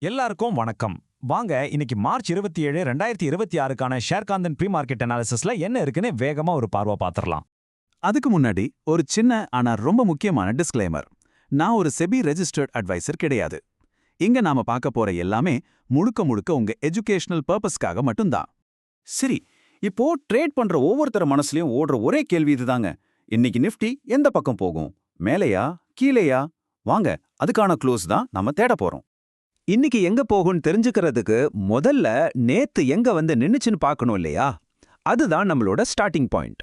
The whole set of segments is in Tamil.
எல்லாருக்கும் வணக்கம். வாங்க இன்னைக்கு மார்ச் 27 2026க்கான ஷேர்காந்தன் ப்ரீ மார்க்கெட் அனாலிசிஸ்ல என்ன இருக்குன்னு வேகமா ஒரு பார்வை பார்த்துடலாம். அதுக்கு முன்னாடி ஒரு சின்ன ஆனா ரொம்ப முக்கியமான டிஸ்க்ளைமர். நான் ஒரு செபி ரெஜிஸ்டர்ட் அட்வைசர் கிடையாது. இங்க நாம பார்க்க போற எல்லாமே முழுக்க முழுக்க உங்க எஜுகேஷனல் பர்பஸ்க்காக மட்டும்தான். சரி, இப்போ ட்ரேட் பண்ற ஒவ்வொருத்தர மனசுலயும் ஓடுற ஒரே கேள்வி இதுதாங்க. இன்னைக்கு நிஃப்டி எந்த பக்கம் போகும்? மேலையா கீழையா? வாங்க, அதுக்கான க்ளோஸ் தான் நம்ம தேட போறோம். இன்னைக்கு எங்க போகும்னு தெரிஞ்சுக்கிறதுக்கு முதல்ல நேத்து எங்க வந்து நின்னுச்சுன்னு பார்க்கணும் இல்லையா? அதுதான் நம்மளோட ஸ்டார்டிங் பாயிண்ட்.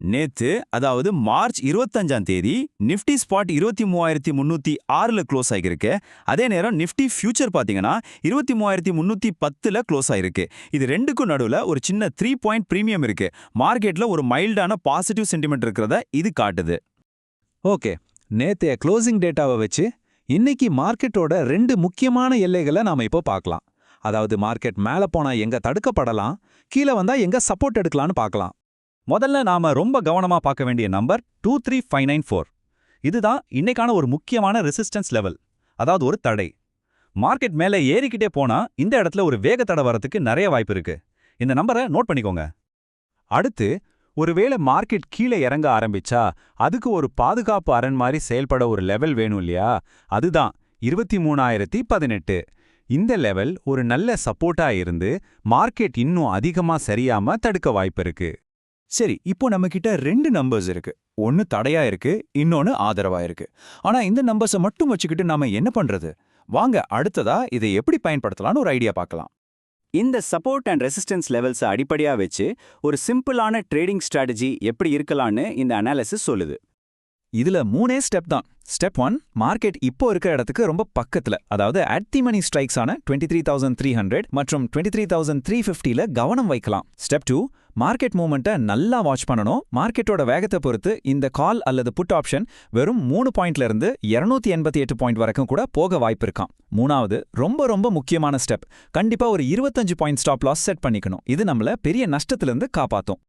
நேத்து, அதாவது மார்ச் 25ஆம் தேதி நிஃப்டி ஸ்பாட் 23,306ல க்ளோஸ் ஆகிருக்கு. அதே நேரம் நிஃப்டி ஃபியூச்சர் பாத்தீங்கன்னா 23,310ல க்ளோஸ் ஆயிருக்கு. இது ரெண்டுக்கும் நடுவுல ஒரு சின்ன 3 பாயிண்ட் பிரீமியம் இருக்கு. மார்க்கெட்ல ஒரு மைல்டான பாசிட்டிவ் சென்டிமெண்ட் இருக்கிறத இது காட்டுது. ஓகே, நேத்தைய க்ளோசிங் டேட்டாவை வச்சு இன்னைக்கு மார்க்கெட்டோட ரெண்டு முக்கியமான எல்லைகளை நாம இப்போ பார்க்கலாம். அதாவது மார்க்கெட் மேல போனா எங்க தடுக்கப்படலாம், கீழே வந்தா எங்க சப்போர்ட் எடுக்கலாம்னு பார்க்கலாம். முதல்ல நாம ரொம்ப கவனமா பார்க்க வேண்டிய நம்பர் 23594. இதுதான் இன்னைக்கான ஒரு முக்கியமான ரெசிஸ்டன்ஸ் லெவல், அதாவது ஒரு தடை. மார்க்கெட் மேலே ஏறிக்கிட்டே போனா இந்த இடத்துல ஒரு வேக தடை வரத்துக்கு நிறைய வாய்ப்பு இருக்கு. இந்த நம்பரை நோட் பண்ணிக்கோங்க. அடுத்து, ஒருவேளை மார்க்கெட் கீழே இறங்க ஆரம்பிச்சா அதுக்கு ஒரு பாதுகாப்பு அரண் மாதிரி செயல்பட ஒரு லெவல் வேணும் இல்லையா? அதுதான் 23,018. இந்த லெவல் ஒரு நல்ல சப்போர்ட்டா இருந்து மார்க்கெட் இன்னும் அதிகமா சரியாம தடுக்க வாய்ப்பு இருக்கு. சரி, இப்போ நம்ம கிட்ட ரெண்டு நம்பர்ஸ் இருக்கு. ஒன்னு தடையா இருக்கு, இன்னொன்னு ஆதரவா இருக்கு. ஆனா இந்த நம்பர்ஸை மட்டும் வச்சுக்கிட்டு நாம என்ன பண்றது? வாங்க, அடுத்ததா இதை எப்படி பயன்படுத்தலாம்னு ஒரு ஐடியா பார்க்கலாம். இந்த சப்போர்ட் அண்ட் ரெசிஸ்டன்ஸ் லெவல்ஸை அடிப்படையா வச்சு ஒரு சிம்பிளான ட்ரேடிங் ஸ்ட்ராட்டஜி எப்படி இருக்கலாம்னு இந்த அனாலிசிஸ் சொல்லுது. இதுல 3 ஸ்டெப் தான். ஸ்டெப் 1, மார்க்கெட் இப்போ இருக்கிற இடத்துக்கு ரொம்ப பக்கத்துல, அதாவது அட் தி மணி ஸ்ட்ரைக்ஸான 23,300 மற்றும் 23,350ல கவனம் வைக்கலாம். ஸ்டெப் 2, மார்க்கெட் மூவ்மெண்ட்டை நல்லா வாட்ச் பண்ணணும். மார்க்கெட்டோட வேகத்தை பொறுத்து இந்த கால் அல்லது புட் ஆப்ஷன் வெறும் 3 பாயிண்ட்ல இருந்து 288 பாயிண்ட் வரைக்கும் கூட போக வாய்ப்பு இருக்காம். மூணாவது, ரொம்ப ரொம்ப முக்கியமான ஸ்டெப், கண்டிப்பா ஒரு 25 பாயிண்ட் ஸ்டாப் லாஸ் செட் பண்ணிக்கணும். இது நம்மள பெரிய நஷ்டத்திலிருந்து காப்பாத்தும்.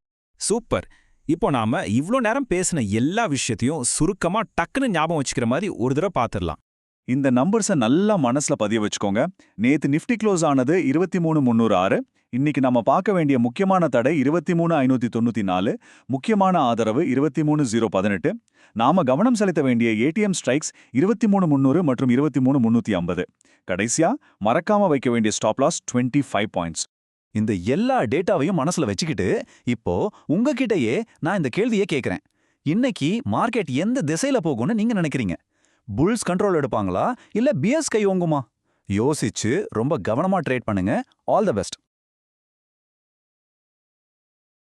சூப்பர். இப்போ நாம இவ்ளோ நேரம் பேசின எல்லா விஷயத்தையும் சுருக்கமா டக்குன்னு ஞாபகம் வச்சுக்கிற மாதிரி ஒரு தடவை பார்த்துடலாம். இந்த நம்பர்ஸை நல்லா மனசுல பதிய வச்சுக்கோங்க. நேத்து நிஃப்டி க்ளோஸ் ஆனது 23,306. இன்னைக்கு நம்ம பார்க்க வேண்டிய முக்கியமான தடை 23,594, முக்கியமான ஆதரவு 23,018. நாம கவனம் செலுத்த வேண்டிய ஏடிஎம் ஸ்ட்ரைக்ஸ் 23,300 மற்றும் 23,350. கடைசியா மறக்காம வைக்க வேண்டிய ஸ்டாப் லாஸ் 25 பாயிண்ட்ஸ். இந்த எல்லா டேட்டாவையும் மனசுல வச்சுக்கிட்டு இப்போ உங்ககிட்டயே நான் இந்த கேள்வியை கேட்கிறேன். இன்னைக்கு மார்க்கெட் எந்த திசையில போகும்னு நீங்க நினைக்கிறீங்க? புல்ஸ் கண்ட்ரோல் எடுப்பாங்களா இல்ல பியர்ஸ் கை ஓங்குமா? யோசிச்சு ரொம்ப கவனமா ட்ரேட் பண்ணுங்க. All the best.